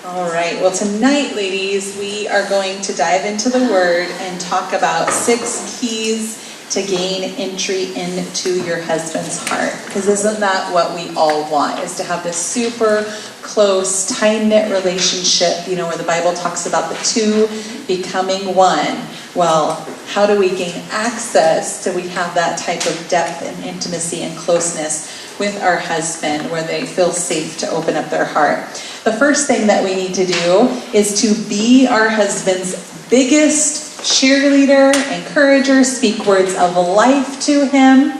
All right, well tonight, ladies, we are going to dive into the Word and talk about 6 keys to gain entry into your husband's heart. Because isn't that what we all want, is to have this super close, tight-knit relationship, where the Bible talks about the two becoming one. Well, how do we gain access to we have that type of depth and intimacy and closeness with our husband where they feel safe to open up their heart? The first thing that we need to do is to be our husband's biggest cheerleader, encourager, speak words of life to him.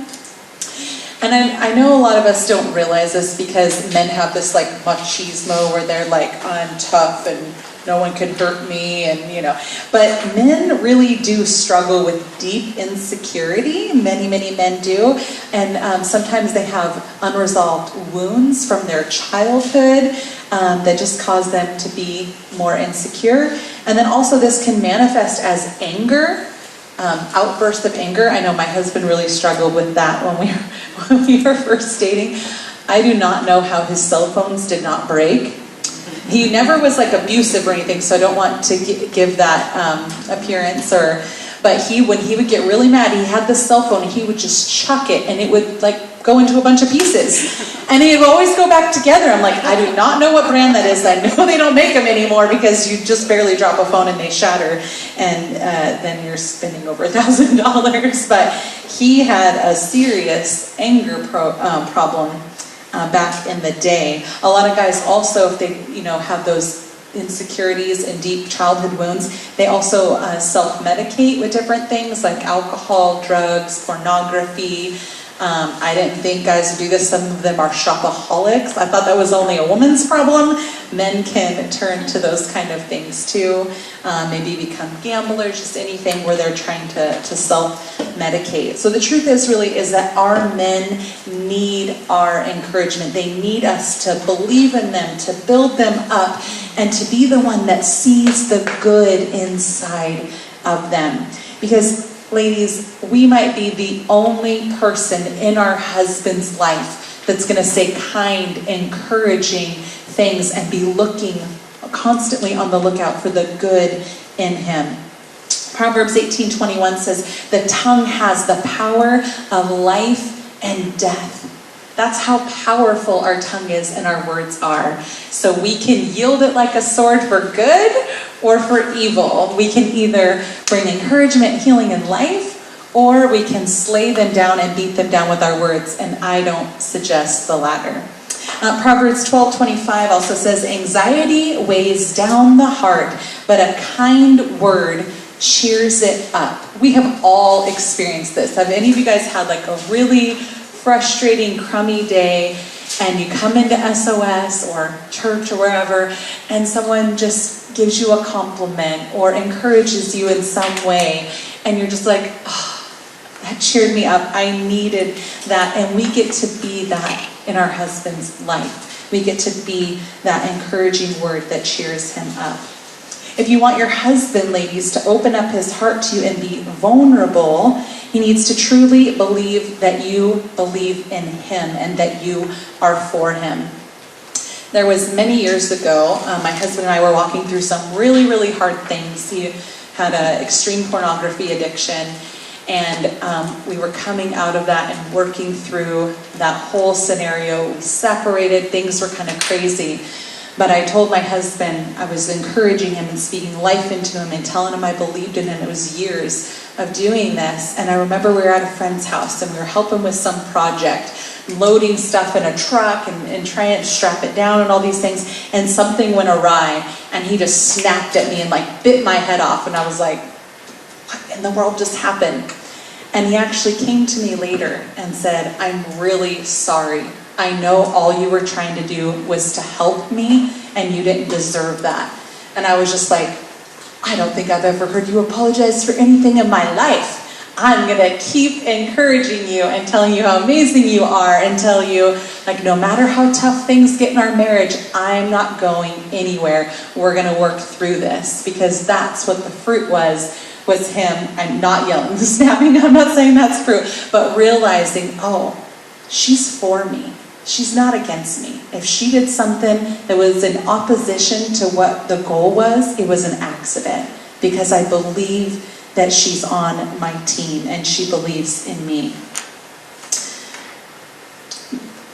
And I know a lot of us don't realize this because men have this like machismo where they're like, I'm tough and no one can hurt me, and but men really do struggle with deep insecurity. Many men do, and sometimes they have unresolved wounds from their childhood that just cause them to be more insecure. And then also this can manifest as anger, outbursts of anger. I know my husband really struggled with that when we were first dating. I do not know how his cell phones did not break. He never was like abusive or anything, so I don't want to give that appearance. But when he would get really mad, he had the cell phone, and he would just chuck it, and it would like go into a bunch of pieces. And it would always go back together. I'm like, I do not know what brand that is. I know they don't make them anymore because you just barely drop a phone and they shatter, and then you're spending over $1,000. But he had a serious anger problem. Back in the day. A lot of guys also, if they have those insecurities and deep childhood wounds, they also self-medicate with different things like alcohol, drugs, pornography. I didn't think guys would do this. Some of them are shopaholics. I thought that was only a woman's problem. Men can turn to those kind of things too. Maybe become gamblers, just anything where they're trying to self-medicate. So the truth is that our men need our encouragement. They need us to believe in them, to build them up, and to be the one that sees the good inside of them. Because ladies, we might be the only person in our husband's life that's going to say kind, encouraging things and be looking constantly on the lookout for the good in him. Proverbs 18:21 says, the tongue has the power of life and death. That's how powerful our tongue is and our words are. So we can yield it like a sword for good or for evil. We can either bring encouragement, healing, and life, or we can slay them down and beat them down with our words. And I don't suggest the latter. Proverbs 12:25 also says, anxiety weighs down the heart, but a kind word cheers it up. We have all experienced this. Have any of you guys had like a really frustrating, crummy day, and you come into SOS or church or wherever, and someone just gives you a compliment or encourages you in some way, and you're just like, oh, that cheered me up. I needed that. And we get to be that in our husband's life. We get to be that encouraging word that cheers him up. If you want your husband, ladies, to open up his heart to you and be vulnerable, he needs to truly believe that you believe in him and that you are for him. There was many years ago, my husband and I were walking through some really, really hard things. He had an extreme pornography addiction, and we were coming out of that and working through that whole scenario. We separated, things were kind of crazy. But I told my husband, I was encouraging him and speaking life into him and telling him I believed in him. It was years of doing this. And I remember we were at a friend's house and we were helping with some project, loading stuff in a truck and trying to strap it down and all these things. And something went awry and he just snapped at me and like bit my head off. And I was like, what in the world just happened? And he actually came to me later and said, I'm really sorry. I know all you were trying to do was to help me, and you didn't deserve that. And I was just like, I don't think I've ever heard you apologize for anything in my life. I'm going to keep encouraging you and telling you how amazing you are and tell you, like, no matter how tough things get in our marriage, I'm not going anywhere. We're going to work through this, because that's what the fruit was him. I'm not yelling, snapping. I'm not saying that's fruit, but realizing, oh, she's for me. she's not against me. If she did something that was in opposition to what the goal was, it was an accident, because I believe that she's on my team and she believes in me.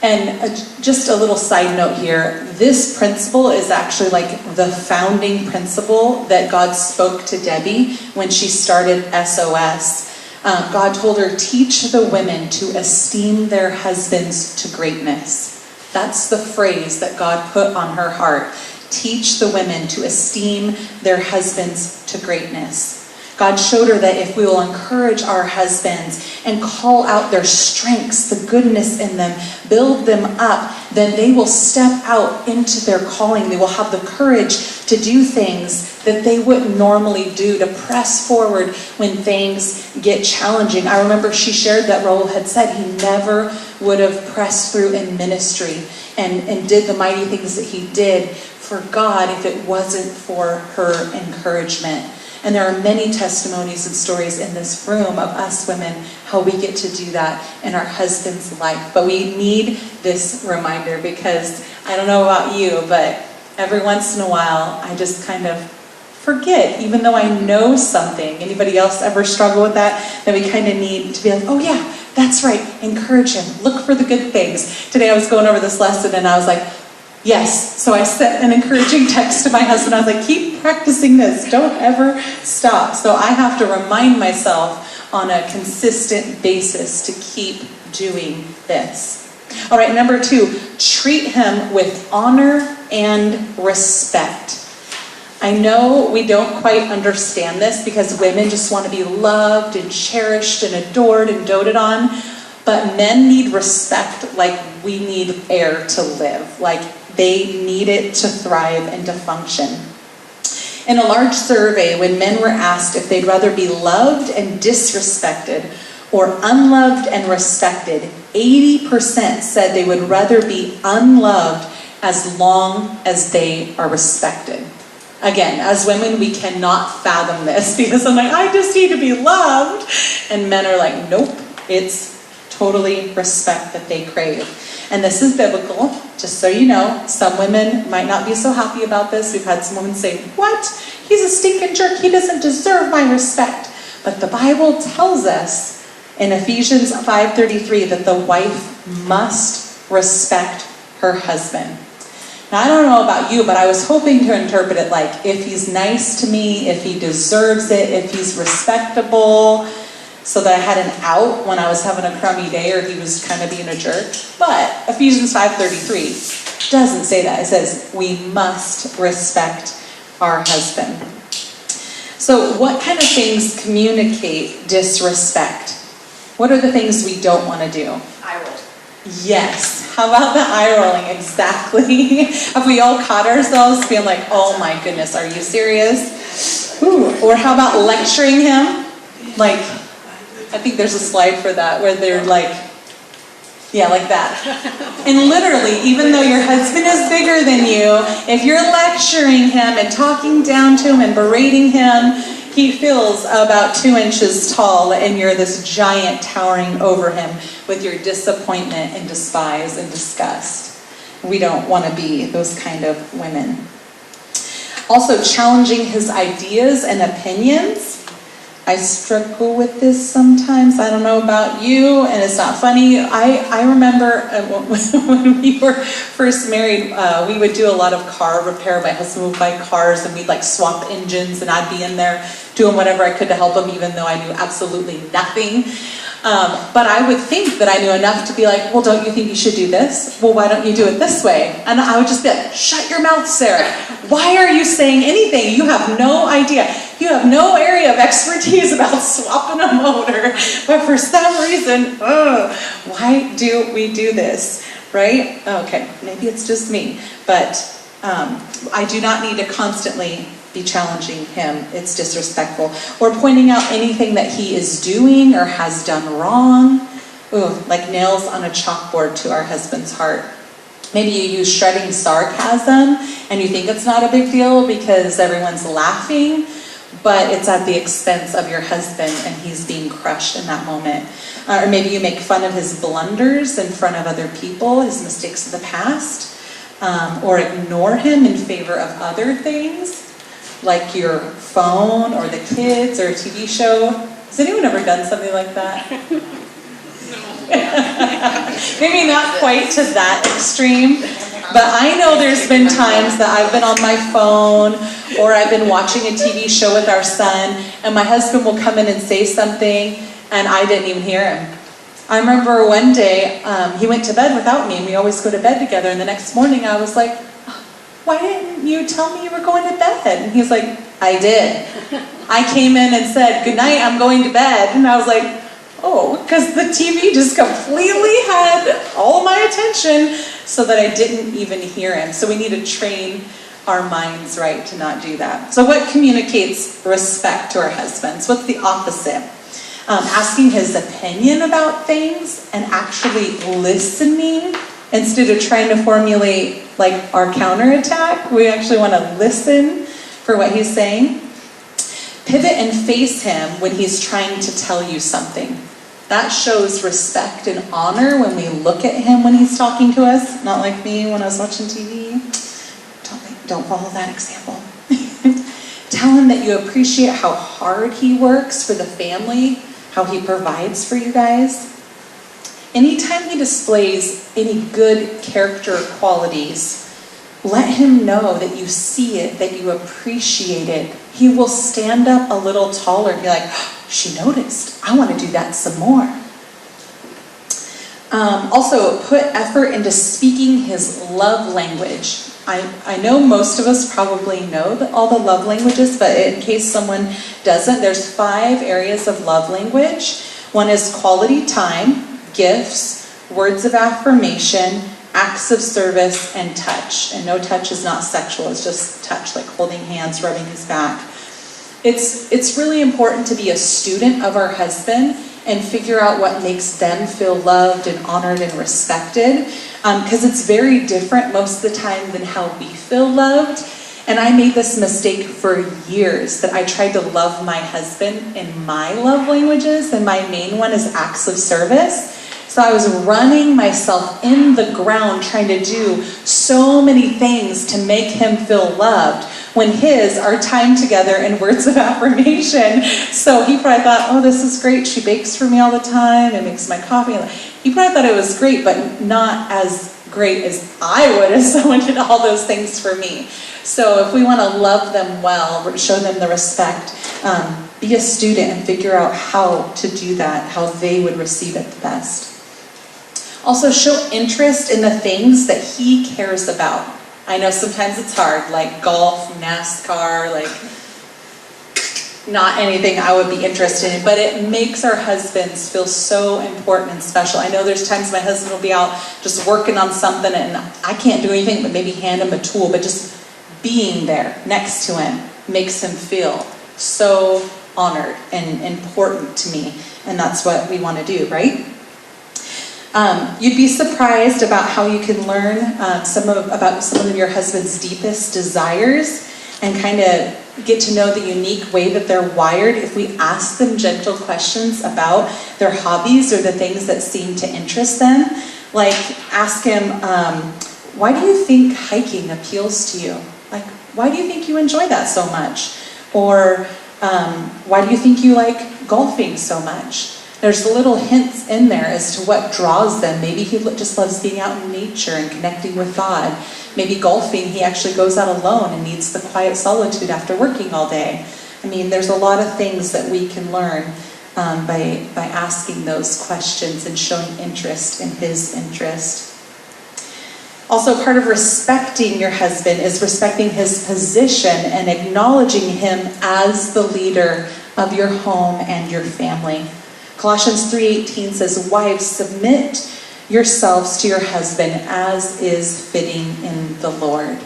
And just a little side note here, this principle is actually like the founding principle that God spoke to Debbie when she started SOS. God told her, teach the women to esteem their husbands to greatness. That's the phrase that God put on her heart. Teach the women to esteem their husbands to greatness. God showed her that if we will encourage our husbands and call out their strengths, the goodness in them, build them up, then they will step out into their calling. They will have the courage to do things that they wouldn't normally do, to press forward when things get challenging. I remember she shared that Raul had said he never would have pressed through in ministry and did the mighty things that he did for God if it wasn't for her encouragement. And there are many testimonies and stories in this room of us women, how we get to do that in our husband's life. But we need this reminder, because I don't know about you, but every once in a while, I just kind of forget, even though I know something. Anybody else ever struggle with that? That we kind of need to be like, oh yeah, that's right, encourage him, look for the good things. Today I was going over this lesson and I was like, yes. So I sent an encouraging text to my husband. I was like, keep practicing this. Don't ever stop. So I have to remind myself on a consistent basis to keep doing this. All right, number 2, treat him with honor and respect. I know we don't quite understand this because women just want to be loved and cherished and adored and doted on. But men need respect like we need air to live. Like they need it to thrive and to function. In a large survey, when men were asked if they'd rather be loved and disrespected or unloved and respected, 80% said they would rather be unloved as long as they are respected. Again, as women, we cannot fathom this because I'm like, I just need to be loved. And men are like, nope, it's totally respect that they crave. And this is biblical, just so you know. Some women might not be so happy about this. We've had some women say, what? He's a stinking jerk. He doesn't deserve my respect. But the Bible tells us in Ephesians 5:33 that the wife must respect her husband. Now, I don't know about you, but I was hoping to interpret it like, if he's nice to me, if he deserves it, if he's respectable, so that I had an out when I was having a crummy day or he was kind of being a jerk. But Ephesians 5:33 doesn't say that. It says we must respect our husband. So what kind of things communicate disrespect? What are the things we don't want to do? Eye roll. Yes. How about the eye rolling? Exactly. Have we all caught ourselves being like, oh my goodness, are you serious? Ooh. Or how about lecturing him? Like, I think there's a slide for that where they're like, yeah, like that. And literally, even though your husband is bigger than you, if you're lecturing him and talking down to him and berating him, he feels about 2 inches tall and you're this giant towering over him with your disappointment and despise and disgust. We don't want to be those kind of women. Also, challenging his ideas and opinions. I struggle with this sometimes. I don't know about you, and it's not funny. I remember when we were first married, we would do a lot of car repair. My husband would buy cars, and we'd like swap engines, and I'd be in there doing whatever I could to help him, even though I knew absolutely nothing. But I would think that I knew enough to be like, well, don't you think you should do this? Well, why don't you do it this way? And I would just be like, shut your mouth, Sarah. Why are you saying anything? You have no idea. You have no area of expertise about swapping a motor. But for some reason, why do we do this? Right? Okay, maybe it's just me. But I do not need to constantly be challenging him. It's disrespectful. Or pointing out anything that he is doing or has done wrong. Ooh, like nails on a chalkboard to our husband's heart. Maybe you use shredding sarcasm and you think it's not a big deal because everyone's laughing, but it's at the expense of your husband and he's being crushed in that moment. Or maybe you make fun of his blunders in front of other people, his mistakes of the past. Or ignore him in favor of other things, like your phone or the kids or a TV show. Has anyone ever done something like that? Maybe not quite to that extreme, but I know there's been times that I've been on my phone or I've been watching a TV show with our son, and my husband will come in and say something, and I didn't even hear him. I remember one day, he went to bed without me, and we always go to bed together, and the next morning I was like, why didn't you tell me you were going to bed? And he's like, I did. I came in and said, good night, I'm going to bed. And I was like, oh, because the TV just completely had all my attention so that I didn't even hear him. So we need to train our minds right to not do that. So what communicates respect to our husbands? What's the opposite? Asking his opinion about things and actually listening instead of trying to formulate like our counterattack. We actually want to listen for what he's saying. Pivot and face him when he's trying to tell you something. That shows respect and honor when we look at him when he's talking to us. Not like me when I was watching TV. Don't follow that example. Tell him that you appreciate how hard he works for the family, how he provides for you guys. Anytime he displays any good character qualities, let him know that you see it, that you appreciate it. He will stand up a little taller and be like, oh, she noticed. I want to do that some more. Also, put effort into speaking his love language. I know most of us probably know all the love languages, but in case someone doesn't, there's 5 areas of love language. One is quality time, gifts, words of affirmation, acts of service, and touch. And no, touch is not sexual, it's just touch, like holding hands, rubbing his back. It's really important to be a student of our husband and figure out what makes them feel loved and honored and respected, because it's very different most of the time than how we feel loved. And I made this mistake for years, that I tried to love my husband in my love languages, and my main one is acts of service. So I was running myself in the ground trying to do so many things to make him feel loved, when his are time together and words of affirmation. So he probably thought, oh, this is great. She bakes for me all the time and makes my coffee. He probably thought it was great, but not as great as I would if someone did all those things for me. So if we want to love them well, show them the respect, be a student and figure out how to do that, how they would receive it the best. Also, show interest in the things that he cares about. I know sometimes it's hard, like golf, NASCAR, like not anything I would be interested in, but it makes our husbands feel so important and special. I know there's times my husband will be out just working on something and I can't do anything but maybe hand him a tool, but just being there next to him makes him feel so honored and important to me. And that's what we want to do, right? You'd be surprised about how you can learn about some of your husband's deepest desires and kind of get to know the unique way that they're wired if we ask them gentle questions about their hobbies or the things that seem to interest them. Like ask him, why do you think hiking appeals to you? Like, why do you think you enjoy that so much? Or why do you think you like golfing so much? There's little hints in there as to what draws them. Maybe he just loves being out in nature and connecting with God. Maybe golfing, he actually goes out alone and needs the quiet solitude after working all day. I mean, there's a lot of things that we can learn by asking those questions and showing interest in his interest. Also, part of respecting your husband is respecting his position and acknowledging him as the leader of your home and your family. Colossians 3:18 says, wives, submit yourselves to your husband as is fitting in the Lord.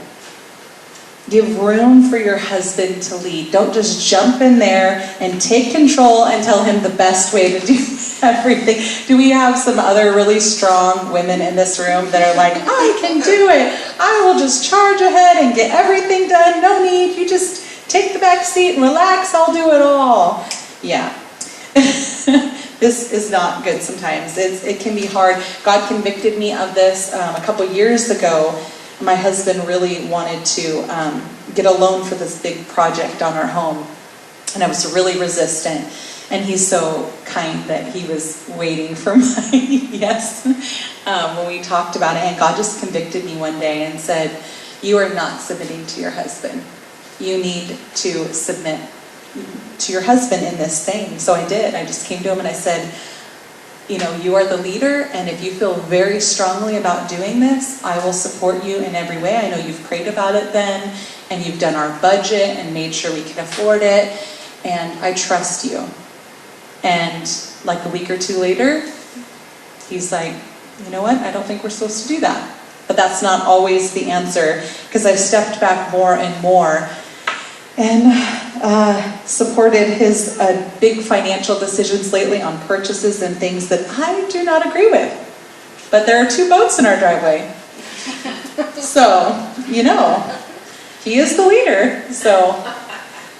Give room for your husband to lead. Don't just jump in there and take control and tell him the best way to do everything. Do we have some other really strong women in this room that are like, I can do it. I will just charge ahead and get everything done. No need. You just take the back seat and relax. I'll do it all. Yeah. this is not good sometimes. It can be hard. God convicted me of this a couple years ago. My husband really wanted to get a loan for this big project on our home, and I was really resistant. And he's so kind that he was waiting for my yes when we talked about it. And God just convicted me one day and said, you are not submitting to your husband. You need to submit to your husband in this thing. So I did. I just came to him and I said, you are the leader, and if you feel very strongly about doing this, I will support you in every way. I know you've prayed about it then, and you've done our budget and made sure we can afford it, and I trust you. And like a week or two later, he's like, you know what? I don't think we're supposed to do that. But that's not always the answer, because I've stepped back more and more and supported his big financial decisions lately on purchases and things that I do not agree with. But there are 2 boats in our driveway. So, he is the leader. So,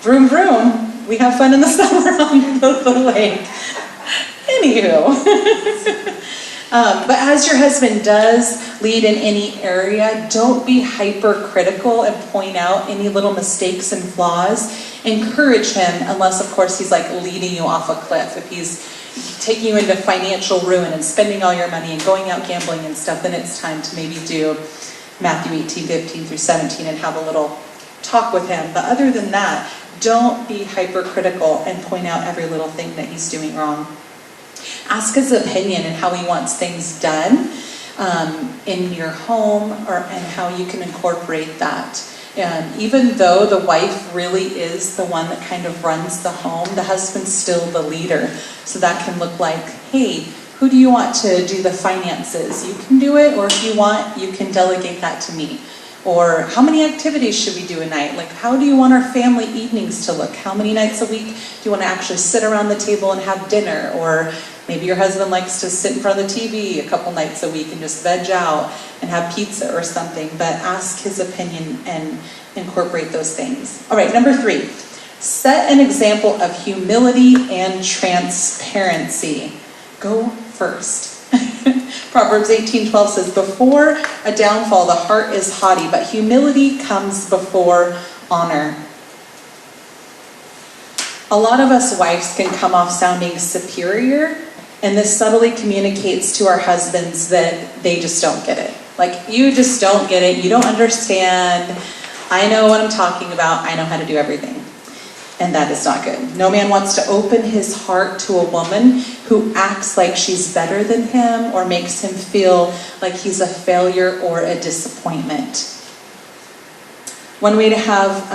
vroom vroom. We have fun in the summer on the lake. Anywho. But as your husband does lead in any area, don't be hypercritical and point out any little mistakes and flaws. Encourage him, unless, of course, he's like leading you off a cliff. If he's taking you into financial ruin and spending all your money and going out gambling and stuff, then it's time to maybe do Matthew 18:15-17 and have a little talk with him. But other than that, don't be hypercritical and point out every little thing that he's doing wrong. Ask his opinion and how he wants things done in your home, and how you can incorporate that. And even though the wife really is the one that kind of runs the home, the husband's still the leader. So that can look like, hey, who do you want to do the finances? You can do it, or if you want, you can delegate that to me. Or how many activities should we do a night? Like, how do you want our family evenings to look? How many nights a week do you want to actually sit around the table and have dinner? Or maybe your husband likes to sit in front of the TV a couple nights a week and just veg out and have pizza or something. But ask his opinion and incorporate those things. All right, number 3. Set an example of humility and transparency. Go first. Proverbs 18:12 says, before a downfall, the heart is haughty, but humility comes before honor. A lot of us wives can come off sounding superior, and this subtly communicates to our husbands that they just don't get it. Like, you just don't get it. You don't understand. I know what I'm talking about. I know how to do everything. And that is not good. No man wants to open his heart to a woman who acts like she's better than him or makes him feel like he's a failure or a disappointment. One way to have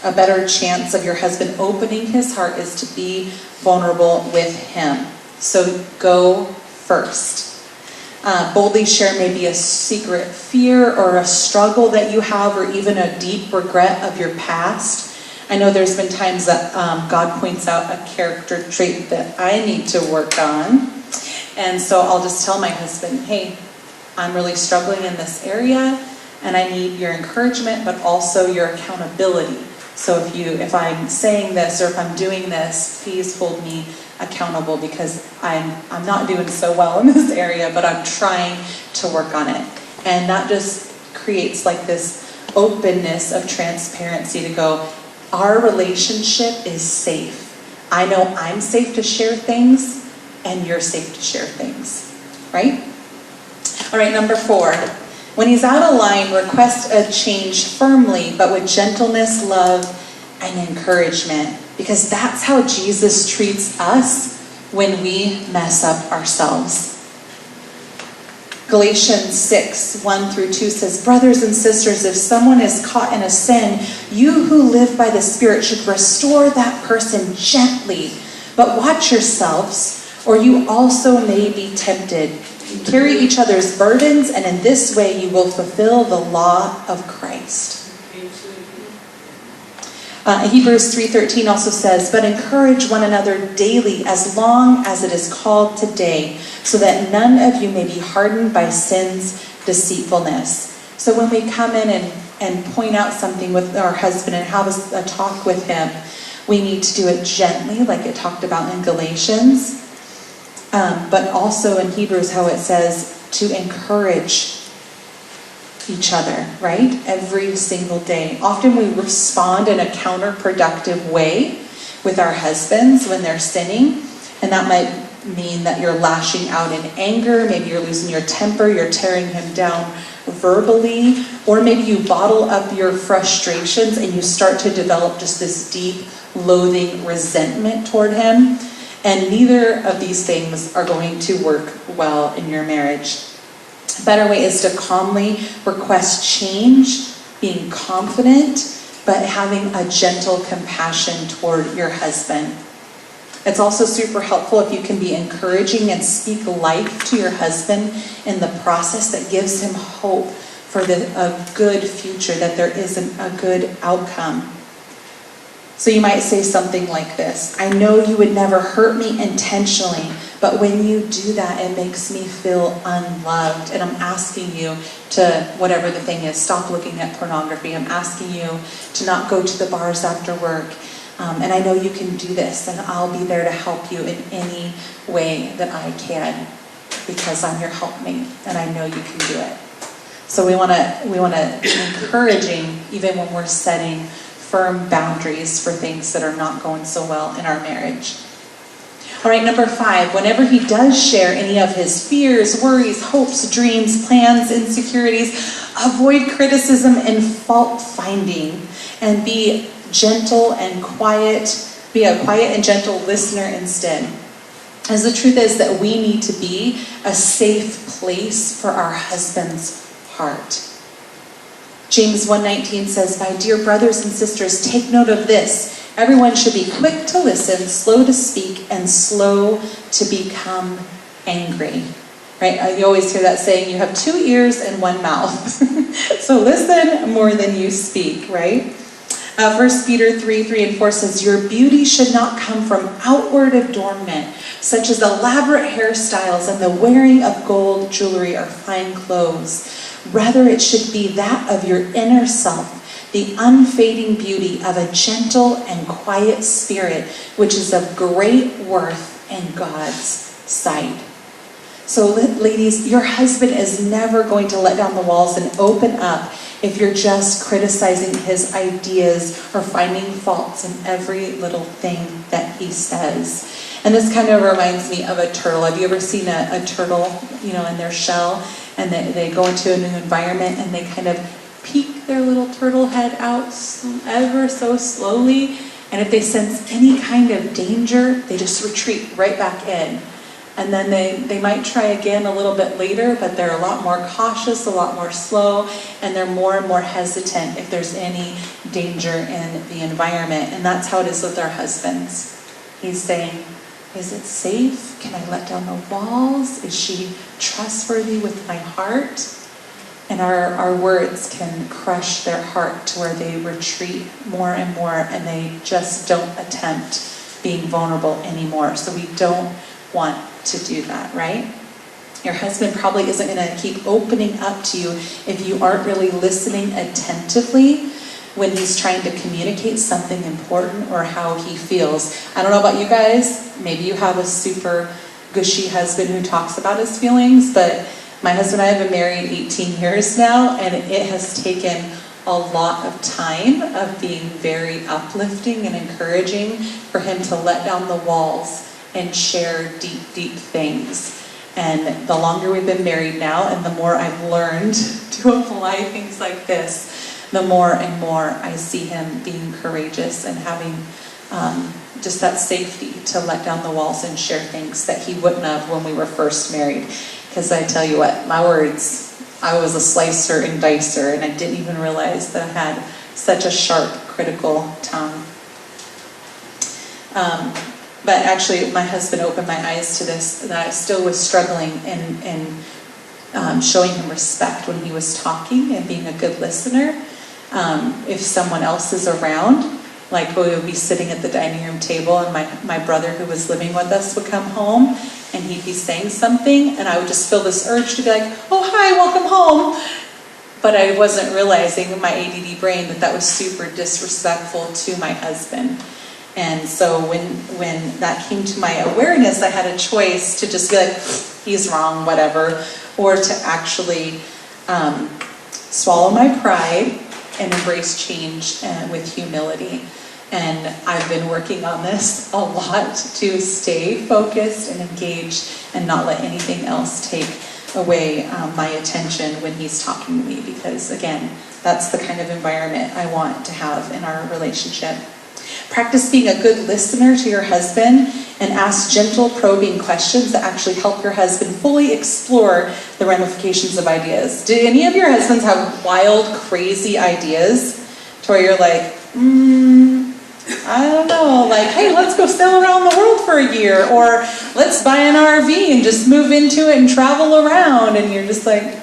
a better chance of your husband opening his heart is to be vulnerable with him. So go first. Boldly share maybe a secret fear or a struggle that you have, or even a deep regret of your past. I know there's been times that God points out a character trait that I need to work on. And so I'll just tell my husband, hey, I'm really struggling in this area, and I need your encouragement, but also your accountability. So if I'm saying this or if I'm doing this, please hold me accountable, because I'm not doing so well in this area, but I'm trying to work on it. And that just creates like this openness of transparency to go, our relationship is safe. I know I'm safe to share things, and you're safe to share things, right? All right, number 4. When he's out of line, request a change firmly, but with gentleness, love, and encouragement. Because that's how Jesus treats us when we mess up ourselves. Galatians 6:1-2 says, brothers and sisters, if someone is caught in a sin, you who live by the Spirit should restore that person gently. But watch yourselves, or you also may be tempted. Carry each other's burdens, and in this way you will fulfill the law of Christ. Hebrews 3:13 also says, but encourage one another daily as long as it is called today, so that none of you may be hardened by sin's deceitfulness. So when we come in and point out something with our husband and have a talk with him, we need to do it gently, like it talked about in Galatians. But also in Hebrews how it says to encourage each other, right? Every single day. Often we respond in a counterproductive way with our husbands when they're sinning, and that might mean that you're lashing out in anger, maybe you're losing your temper, you're tearing him down verbally, or maybe you bottle up your frustrations and you start to develop just this deep loathing resentment toward him. And neither of these things are going to work well in your marriage. A better way is to calmly request change, being confident, but having a gentle compassion toward your husband. It's also super helpful if you can be encouraging and speak life to your husband in the process that gives him hope for a good future, that there is a good outcome. So you might say something like this: I know you would never hurt me intentionally, but when you do that, it makes me feel unloved. And I'm asking you to, whatever the thing is, stop looking at pornography. I'm asking you to not go to the bars after work. And I know you can do this, and I'll be there to help you in any way that I can, because I'm your helpmate, and I know you can do it. So we want to be encouraging even when we're setting firm boundaries for things that are not going so well in our marriage. All right, number 5, whenever he does share any of his fears, worries, hopes, dreams, plans, insecurities, avoid criticism and fault finding, and be gentle and quiet. Be a quiet and gentle listener instead. As the truth is that we need to be a safe place for our husband's heart. James 1:19 says, my dear brothers and sisters, take note of this. Everyone should be quick to listen, slow to speak, and slow to become angry. Right? You always hear that saying, you have 2 ears and 1 mouth. So listen more than you speak, right? 1 Peter 3:3-4 says, your beauty should not come from outward adornment, such as elaborate hairstyles and the wearing of gold jewelry or fine clothes. Rather, it should be that of your inner self, the unfading beauty of a gentle and quiet spirit, which is of great worth in God's sight. So ladies, your husband is never going to let down the walls and open up if you're just criticizing his ideas or finding faults in every little thing that he says. And this kind of reminds me of a turtle. Have you ever seen a turtle, in their shell, and they go into a new environment and they kind of peek their little turtle head out ever so slowly, and if they sense any kind of danger, they just retreat right back in. And then they might try again a little bit later, but they're a lot more cautious, a lot more slow, and they're more and more hesitant if there's any danger in the environment. And that's how it is with our husbands. He's saying, is it safe? Can I let down the walls? Is she trustworthy with my heart? And our words can crush their heart to where they retreat more and more, and they just don't attempt being vulnerable anymore. So we don't want to do that, right? Your husband probably isn't going to keep opening up to you if you aren't really listening attentively when he's trying to communicate something important or how he feels. I don't know about you guys, maybe you have a super gushy husband who talks about his feelings, but my husband and I have been married 18 years now, and it has taken a lot of time of being very uplifting and encouraging for him to let down the walls and share deep, deep things. And the longer we've been married now, and the more I've learned to apply things like this, the more and more I see him being courageous and having just that safety to let down the walls and share things that he wouldn't have when we were first married. Because I tell you what, my words, I was a slicer and dicer, and I didn't even realize that I had such a sharp, critical tongue. But actually, my husband opened my eyes to this, that I still was struggling in showing him respect when he was talking and being a good listener. If someone else is around, like we would be sitting at the dining room table, and my brother who was living with us would come home, and he'd be saying something, and I would just feel this urge to be like, oh, hi, welcome home. But I wasn't realizing in my ADD brain that was super disrespectful to my husband. And so when that came to my awareness, I had a choice to just be like, he's wrong, whatever, or to actually swallow my pride and embrace change with humility. And I've been working on this a lot to stay focused and engaged and not let anything else take away my attention when he's talking to me, because again, that's the kind of environment I want to have in our relationship. Practice being a good listener to your husband and ask gentle, probing questions that actually help your husband fully explore the ramifications of ideas. Do any of your husbands have wild, crazy ideas to where you're like, I don't know, like, hey, let's go sail around the world for a year, or let's buy an RV and just move into it and travel around, and you're just like,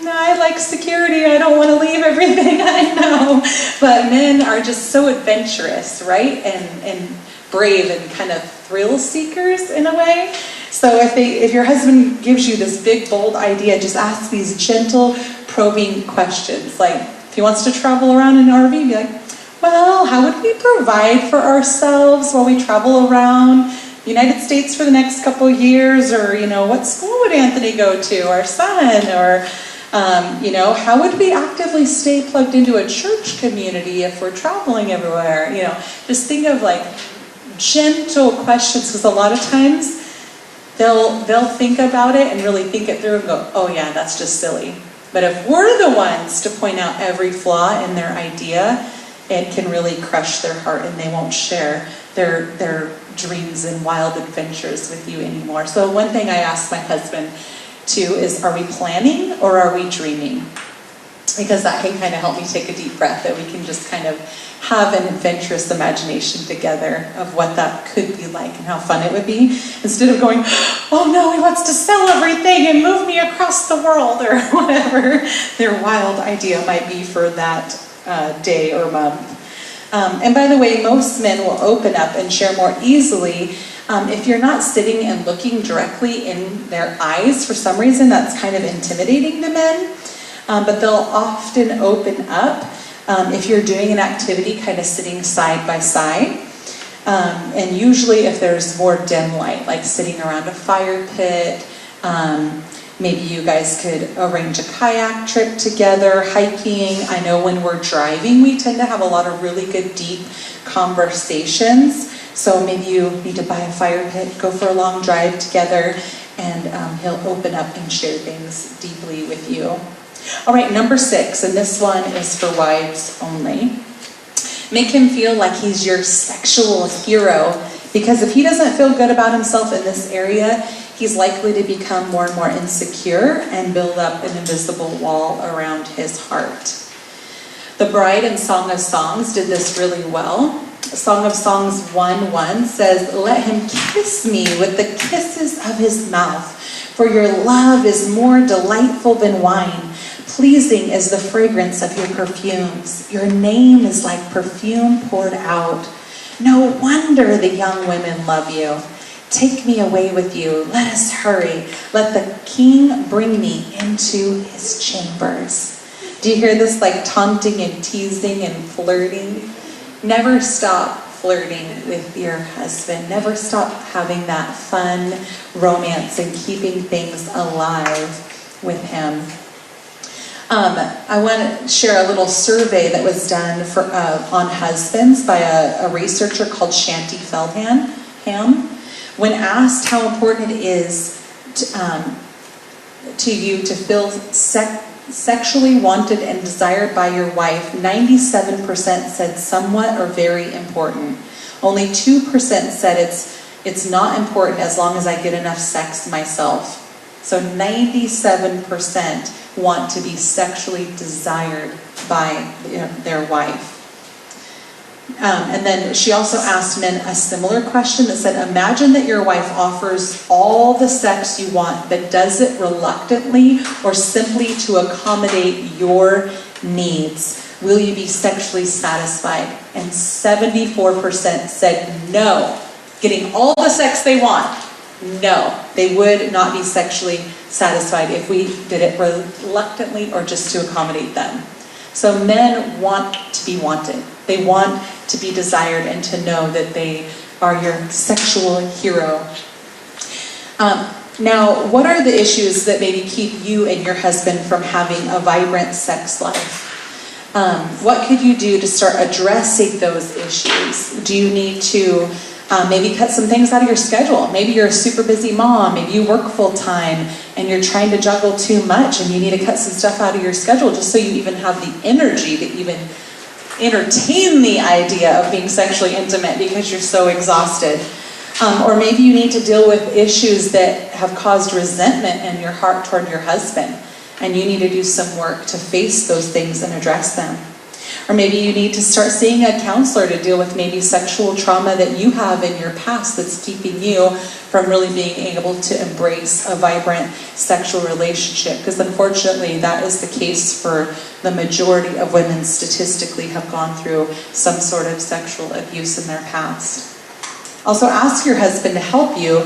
I like security, I don't want to leave everything I know. But men are just so adventurous, right? And brave and kind of thrill seekers in a way. So if your husband gives you this big, bold idea, just ask these gentle, probing questions. Like, if he wants to travel around in an RV, be like, well, how would we provide for ourselves while we travel around the United States for the next couple of years? Or, what school would Anthony go to, our son? Or, how would we actively stay plugged into a church community if we're traveling everywhere? Just think of like gentle questions, because a lot of times they'll think about it and really think it through and go, oh yeah, that's just silly. But if we're the ones to point out every flaw in their idea, it can really crush their heart, and they won't share their dreams and wild adventures with you anymore. So one thing I asked my husband too is, are we planning or are we dreaming? Because that can kind of help me take a deep breath, that we can just kind of have an adventurous imagination together of what that could be like and how fun it would be, instead of going, oh no, he wants to sell everything and move me across the world, or whatever their wild idea might be for that day or month. And by the way, most men will open up and share more easily if you're not sitting and looking directly in their eyes. For some reason, that's kind of intimidating to men, but they'll often open up if you're doing an activity kind of sitting side by side. And usually if there's more dim light, like sitting around a fire pit, maybe you guys could arrange a kayak trip together, hiking. I know when we're driving, we tend to have a lot of really good, deep conversations. So maybe you need to buy a fire pit, go for a long drive together, and he'll open up and share things deeply with you. All right, number 6, and this one is for wives only. Make him feel like he's your sexual hero, because if he doesn't feel good about himself in this area, he's likely to become more and more insecure and build up an invisible wall around his heart. The Bride in Song of Songs did this really well. Song of Songs 1:1 says, let him kiss me with the kisses of his mouth, for your love is more delightful than wine. Pleasing is the fragrance of your perfumes. Your name is like perfume poured out. No wonder the young women love you. Take me away with you. Let us hurry. Let the king bring me into his chambers. Do you hear this, like taunting and teasing and flirting? Never stop flirting with your husband. Never stop having that fun romance and keeping things alive with him. I want to share a little survey that was done on husbands by a researcher called Shanti Feldham. When asked how important it is to you to feel sexually wanted and desired by your wife, 97% said somewhat or very important. Only 2% said it's not important as long as I get enough sex myself. So 97% want to be sexually desired by their wife. And then she also asked men a similar question that said, imagine that your wife offers all the sex you want, but does it reluctantly or simply to accommodate your needs. Will you be sexually satisfied? And 74% said no. Getting all the sex they want, no. They would not be sexually satisfied if we did it reluctantly or just to accommodate them. So men want to be wanted. They want to be desired and to know that they are your sexual hero. Now, what are the issues that maybe keep you and your husband from having a vibrant sex life? What could you do to start addressing those issues? Do you need to maybe cut some things out of your schedule? Maybe you're a super busy mom, maybe you work full time and you're trying to juggle too much and you need to cut some stuff out of your schedule just so you even have the energy to even entertain the idea of being sexually intimate because you're so exhausted. Or maybe you need to deal with issues that have caused resentment in your heart toward your husband, and you need to do some work to face those things and address them. Or maybe you need to start seeing a counselor to deal with maybe sexual trauma that you have in your past that's keeping you from really being able to embrace a vibrant sexual relationship. Because unfortunately, that is the case for the majority of women statistically have gone through some sort of sexual abuse in their past. Also, ask your husband to help you,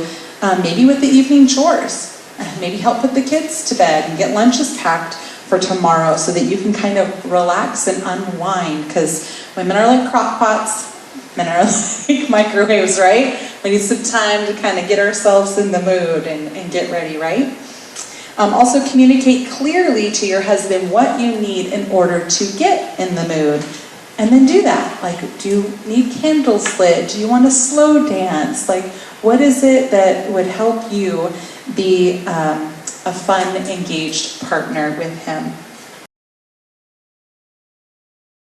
maybe with the evening chores. Maybe help put the kids to bed and get lunches packed for tomorrow so that you can kind of relax and unwind. Because women are like crock pots, men are like microwaves, right? We need some time to kind of get ourselves in the mood and get ready, right? Also, communicate clearly to your husband what you need in order to get in the mood. And then do that. Like, do you need candles lit? Do you want to slow dance? Like, what is it that would help you be a fun, engaged partner with him?